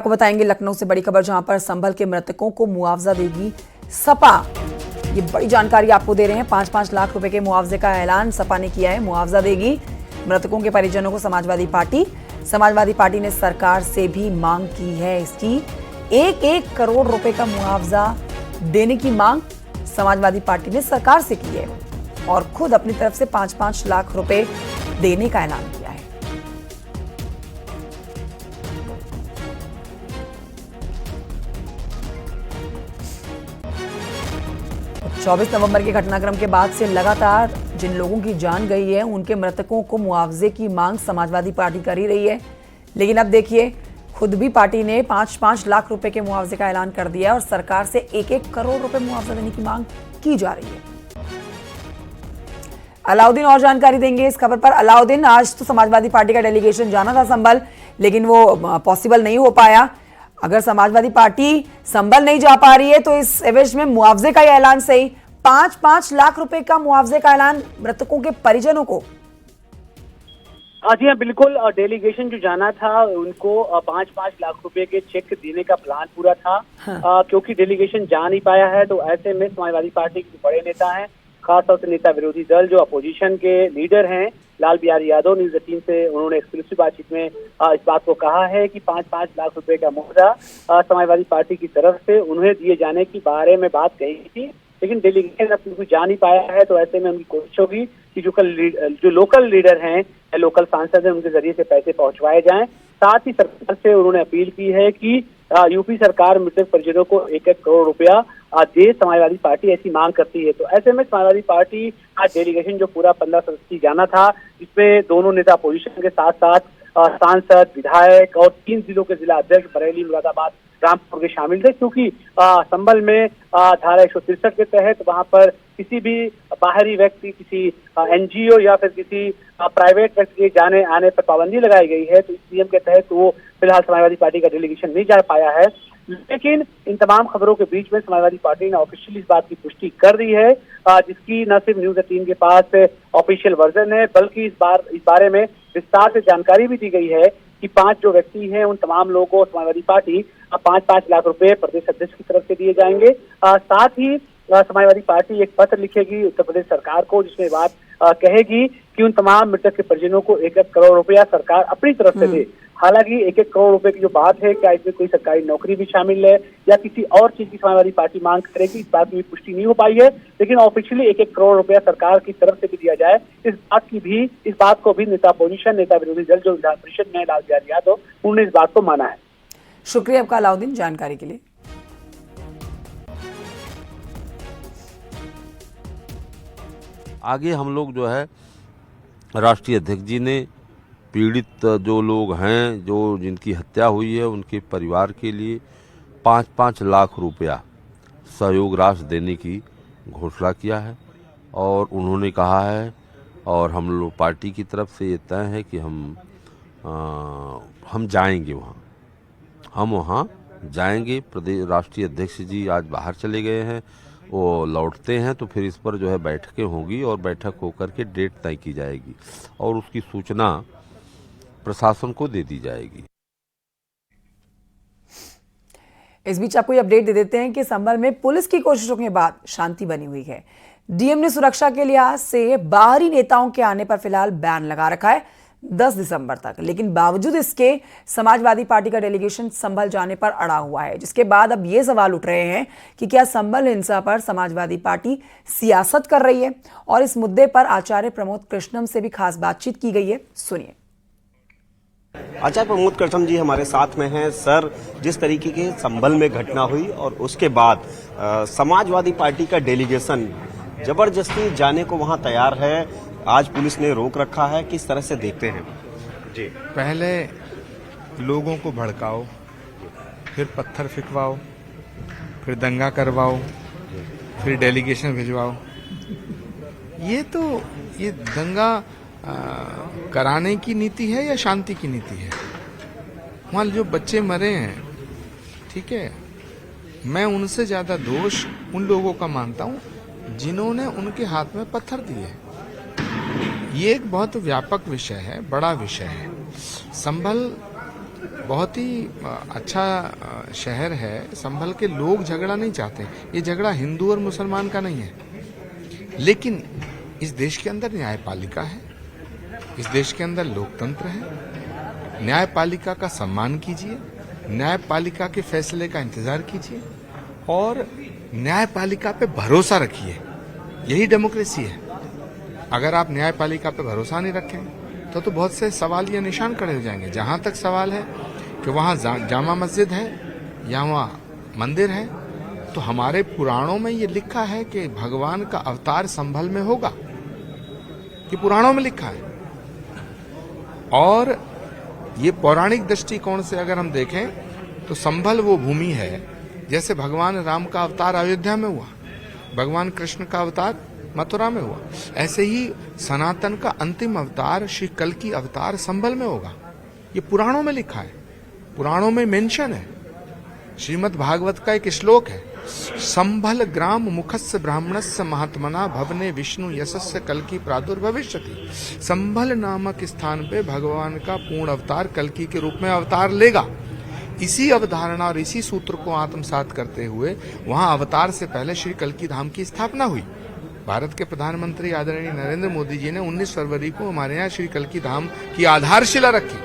आपको बताएंगे लखनऊ से बड़ी खबर, जहां पर संभल के मृतकों को मुआवजा देगी सपा। ये बड़ी जानकारी आपको दे रहे हैं। 5-5 लाख रुपए के मुआवजे का ऐलान सपा ने किया है। मुआवजा देगी मृतकों के परिजनों को समाजवादी पार्टी। समाजवादी पार्टी ने सरकार से भी मांग की है इसकी 1-1 करोड़ रुपए का मुआवजा देने की मांग समाजवादी पार्टी ने सरकार से की है और खुद अपनी तरफ से 5-5 लाख रुपए देने का ऐलान किया है। 24 नवंबर के घटनाक्रम के बाद से लगातार जिन लोगों की जान गई है उनके मृतकों को मुआवजे की मांग समाजवादी पार्टी कर ही रही है। लेकिन अब देखिए, खुद भी पार्टी ने 5-5 लाख रुपए के मुआवजे का ऐलान कर दिया और सरकार से 1-1 करोड़ रुपए मुआवजा देने की मांग की जा रही है। अलाउद्दीन और जानकारी देंगे इस खबर पर। अलाउद्दीन, आज तो समाजवादी पार्टी का डेलीगेशन जाना था संभल, लेकिन वो पॉसिबल नहीं हो पाया। अगर समाजवादी पार्टी संभल नहीं जा पा रही है तो इस एवज में मुआवजे का ऐलान सही, 5-5 लाख रुपए का मुआवजे का ऐलान मृतकों के परिजनों को। जी हाँ, बिल्कुल। डेलीगेशन जो जाना था उनको 5-5 लाख रुपए के चेक देने का प्लान पूरा था। हाँ। क्योंकि डेलीगेशन जा नहीं पाया है तो ऐसे में समाजवादी पार्टी के बड़े नेता हैं, खासतौर से नेता विरोधी दल जो अपोजिशन के लीडर हैं, लाल बिहारी यादव, न्यूज़ 18 से उन्होंने एक्सक्लूसिव बातचीत में इस बात को कहा है कि 5-5 लाख रुपए का मुआवजा समाजवादी पार्टी की तरफ से उन्हें दिए जाने के बारे में बात कही थी। लेकिन डेलीगेशन अब कोई जा नहीं पाया है तो ऐसे में उनकी कोशिश होगी कि जो लोकल लीडर हैं या लोकल सांसद हैं उनके जरिए से पैसे पहुंचवाए जाएं। साथ ही सरकार से उन्होंने अपील की है कि यूपी सरकार मृतक परिजनों को 1-1 करोड़ रुपया दे। समाजवादी पार्टी ऐसी मांग करती है। तो ऐसे में समाजवादी पार्टी आज डेलीगेशन जो पूरा 15 सदस्यीय जाना था, जिसमें दोनों नेता अपोजिशन के साथ साथ सांसद, विधायक और 3 जिलों के जिला अध्यक्ष बरेली, मुरादाबाद, रामपुर के शामिल थे। क्योंकि संभल में धारा 163 के तहत वहां पर किसी भी बाहरी व्यक्ति, किसी एनजीओ या फिर किसी प्राइवेट व्यक्ति के जाने आने पर पाबंदी लगाई गई है। तो इस नियम के तहत वो फिलहाल समाजवादी पार्टी का डेलीगेशन नहीं जा पाया है। लेकिन इन तमाम खबरों के बीच में समाजवादी पार्टी ने ऑफिशियली इस बात की पुष्टि कर दी है, जिसकी न सिर्फ न्यूज़ 18 के पास ऑफिशियल वर्जन है, बल्कि इस बारे में विस्तार से जानकारी भी दी गई है कि 5 जो व्यक्ति हैं उन तमाम लोगों को समाजवादी पार्टी 5-5 लाख रुपए प्रदेश अध्यक्ष की तरफ से दिए जाएंगे। साथ ही समाजवादी पार्टी एक पत्र लिखेगी उत्तर प्रदेश सरकार को, जिसमें बात कहेगी कि उन तमाम मृतक के परिजनों को 1-1 करोड़ रुपया सरकार अपनी तरफ से दे। हालांकि 1-1 करोड़ रुपए की जो बात है, क्या इसमें कोई सरकारी नौकरी भी शामिल है या किसी और चीज की समाजवादी पार्टी मांग करेगी, इस बात की पुष्टि नहीं हो पाई है। लेकिन ऑफिशियली 1-1 करोड़ रुपया सरकार की तरफ से भी दिया जाए, इस बात को भी नेता अपोजिशन, नेता विरोधी दल जो विधान परिषद में लाल बिहारी यादव, उन्होंने इस बात को माना है। शुक्रिया आपका अलाउद्दीन जानकारी के लिए। आगे हम लोग जो है राष्ट्रीय अध्यक्ष जी ने पीड़ित जो लोग हैं, जो जिनकी हत्या हुई है, उनके परिवार के लिए 5-5 लाख रुपया सहयोग राशि देने की घोषणा किया है। और उन्होंने कहा है और हम लोग पार्टी की तरफ से ये तय है कि हम जाएंगे वहाँ, हम वहाँ जाएंगे। प्रदेश राष्ट्रीय अध्यक्ष जी आज बाहर चले गए हैं, वो लौटते हैं तो फिर इस पर जो है बैठकें होंगी और बैठक होकर के डेट तय की जाएगी और उसकी सूचना प्रशासन को दे दी जाएगी। इस बीच आपको ये अपडेट दे देते हैं कि संभल में पुलिस की कोशिशों के बाद शांति बनी हुई है। डीएम ने सुरक्षा के लिहाज से बाहरी नेताओं के आने पर फिलहाल बैन लगा रखा है 10 दिसंबर तक। लेकिन बावजूद इसके समाजवादी पार्टी का डेलीगेशन संभल जाने पर अड़ा हुआ है, जिसके बाद अब ये सवाल उठ रहे हैं कि क्या संभल हिंसा पर समाजवादी पार्टी सियासत कर रही है। और इस मुद्दे पर आचार्य प्रमोद कृष्णम से भी खास बातचीत की गई है, सुनिए। आचार्य प्रमोद कृष्णम जी हमारे साथ में हैं। सर, जिस तरीके की संभल में घटना हुई और उसके बाद समाजवादी पार्टी का डेलीगेशन जबरदस्ती जाने को वहां तैयार है, आज पुलिस ने रोक रखा है, किस तरह से देखते हैं जी? पहले लोगों को भड़काओ, फिर पत्थर फिकवाओ, फिर दंगा करवाओ, फिर डेलीगेशन भिजवाओ। ये दंगा कराने की नीति है या शांति की नीति है? वहाँ जो बच्चे मरे हैं, ठीक है, मैं उनसे ज्यादा दोष उन लोगों का मानता हूँ जिन्होंने उनके हाथ में पत्थर दिए। ये एक बहुत व्यापक विषय है, बड़ा विषय है। संभल बहुत ही अच्छा शहर है। संभल के लोग झगड़ा नहीं चाहते। ये झगड़ा हिंदू और मुसलमान का नहीं है, लेकिन इस देश के अंदर न्यायपालिका है, इस देश के अंदर लोकतंत्र है। न्यायपालिका का सम्मान कीजिए, न्यायपालिका के फैसले का इंतजार कीजिए और न्यायपालिका पे भरोसा रखिए। यही डेमोक्रेसी है। अगर आप न्यायपालिका पे भरोसा नहीं रखें तो बहुत से सवाल या निशान खड़े हो जाएंगे। जहां तक सवाल है कि वहां जामा मस्जिद है या वहां मंदिर है, तो हमारे पुराणों में ये लिखा है कि भगवान का अवतार संभल में होगा। ये पुराणों में लिखा है। और ये पौराणिक दृष्टिकोण से अगर हम देखें तो संभल वो भूमि है जैसे भगवान राम का अवतार अयोध्या में हुआ, भगवान कृष्ण का अवतार मथुरा में हुआ, ऐसे ही सनातन का अंतिम अवतार श्री कल्कि अवतार संभल में होगा। ये पुराणों में लिखा है, पुराणों में मेंशन है। श्रीमद् भागवत का एक श्लोक है, संभल ग्राम मुखस्य ब्राह्मणस्य महात्मना भवने विष्णु यशस्य कल्कि प्रादुर्भविष्यति। संभल नामक स्थान पे भगवान का पूर्ण अवतार कल्कि के रूप में अवतार लेगा। इसी अवधारणा और इसी सूत्र को आत्मसात करते हुए वहां अवतार से पहले श्री कल्कि धाम की स्थापना हुई। भारत के प्रधानमंत्री आदरणीय नरेंद्र मोदी जी ने 19 फरवरी को हमारे यहाँ श्री कल्कि धाम की आधारशिला रखी।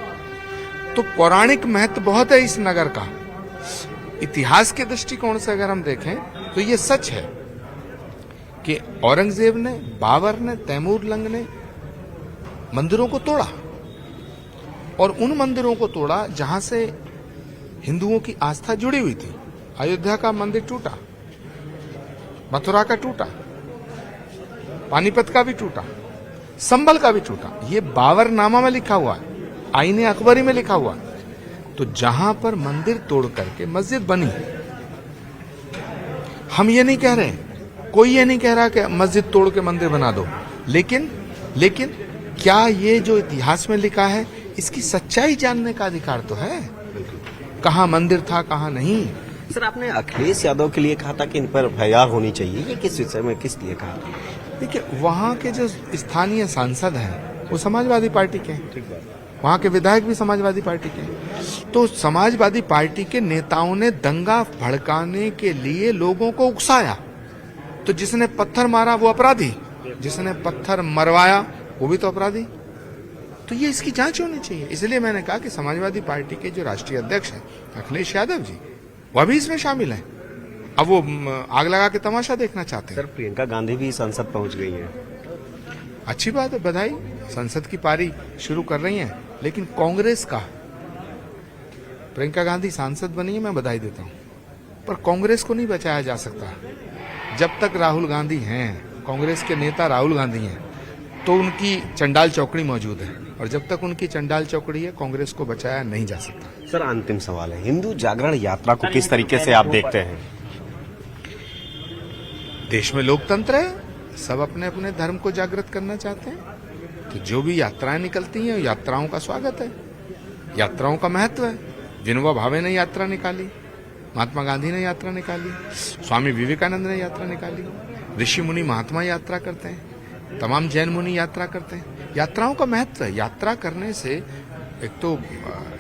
तो पौराणिक महत्व बहुत है इस नगर का। इतिहास के दृष्टिकोण से अगर हम देखें तो ये सच है कि औरंगजेब ने, बाबर ने, तैमूर लंग ने मंदिरों को तोड़ा और उन मंदिरों को तोड़ा जहां से हिंदुओं की आस्था जुड़ी हुई थी। अयोध्या का मंदिर टूटा, मथुरा का टूटा, पानीपत का भी टूटा, संभल का भी टूटा। ये बाबरनामा में लिखा हुआ है, आईने अकबरी में लिखा हुआ है। तो जहां पर मंदिर तोड़ करके मस्जिद बनी, हम ये नहीं कह रहे, कोई ये नहीं कह रहा कि मस्जिद तोड़ के मंदिर बना दो, लेकिन क्या ये जो इतिहास में लिखा है इसकी सच्चाई जानने का अधिकार तो है। कहां मंदिर था, कहां नहीं। सर, आपने अखिलेश यादव के लिए कहा था कि इन पर एफआईआर होनी चाहिए, ये किस विषय में, किस लिए कहा? देखिए, वहां के जो स्थानीय सांसद हैं वो समाजवादी पार्टी के हैं, वहां के विधायक भी समाजवादी पार्टी के हैं। तो समाजवादी पार्टी के नेताओं ने दंगा भड़काने के लिए लोगों को उकसाया। तो जिसने पत्थर मारा वो अपराधी, जिसने पत्थर मरवाया वो भी तो अपराधी। तो ये इसकी जांच होनी चाहिए। इसलिए मैंने कहा कि समाजवादी पार्टी के जो राष्ट्रीय अध्यक्ष हैं अखिलेश यादव जी, वह भी इसमें शामिल हैं। अब वो आग लगा के तमाशा देखना चाहते हैं। सर, प्रियंका गांधी भी संसद पहुंच गई है। अच्छी बात है, बधाई। संसद की पारी शुरू कर रही हैं, लेकिन कांग्रेस का, प्रियंका गांधी सांसद बनी है, मैं बधाई देता हूं, पर कांग्रेस को नहीं बचाया जा सकता। जब तक राहुल गांधी हैं, कांग्रेस के नेता राहुल गांधी हैं, तो उनकी चंडाल चौकड़ी मौजूद है, और जब तक उनकी चंडाल चौकड़ी है कांग्रेस को बचाया नहीं जा सकता। सर, अंतिम सवाल है, हिंदू जागरण यात्रा को किस तरीके से आप देखते हैं? देश में लोकतंत्र है, सब अपने अपने धर्म को जागृत करना चाहते हैं, तो जो भी यात्राएं निकलती हैं यात्राओं का स्वागत है, यात्राओं का महत्व है। विनोबा भावे ने यात्रा निकाली, महात्मा गांधी ने यात्रा निकाली, स्वामी विवेकानंद ने यात्रा निकाली, ऋषि मुनि महात्मा यात्रा करते हैं, तमाम जैन मुनि यात्रा करते हैं। यात्राओं का महत्व है। यात्रा करने से एक तो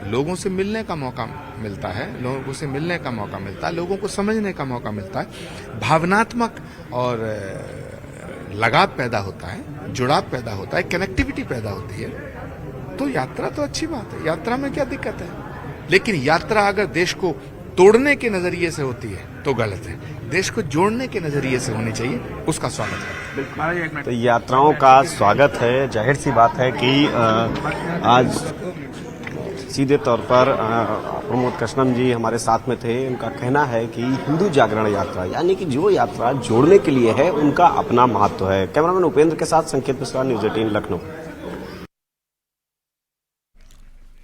लोगों से मिलने का मौका मिलता है, लोगों से मिलने का मौका मिलता है, लोगों को समझने का मौका मिलता है, भावनात्मक और लगाव पैदा होता है, जुड़ाव पैदा होता है, कनेक्टिविटी पैदा होती है। तो यात्रा तो अच्छी बात है, यात्रा में क्या दिक्कत है। लेकिन यात्रा अगर देश को तोड़ने के नजरिए से होती है तो गलत है। देश को जोड़ने के नजरिए से होनी चाहिए, उसका स्वागत है। तो यात्राओं का स्वागत है। जाहिर सी बात है कि आज सीधे तौर पर प्रमोद कृष्णम जी हमारे साथ में थे। उनका कहना है कि हिंदू जागरण यात्रा, यानी कि जो यात्रा जोड़ने के लिए है, उनका अपना महत्व है। कैमरामैन उपेंद्र के साथ संकेत मिश्रा, न्यूज़ 18 लखनऊ।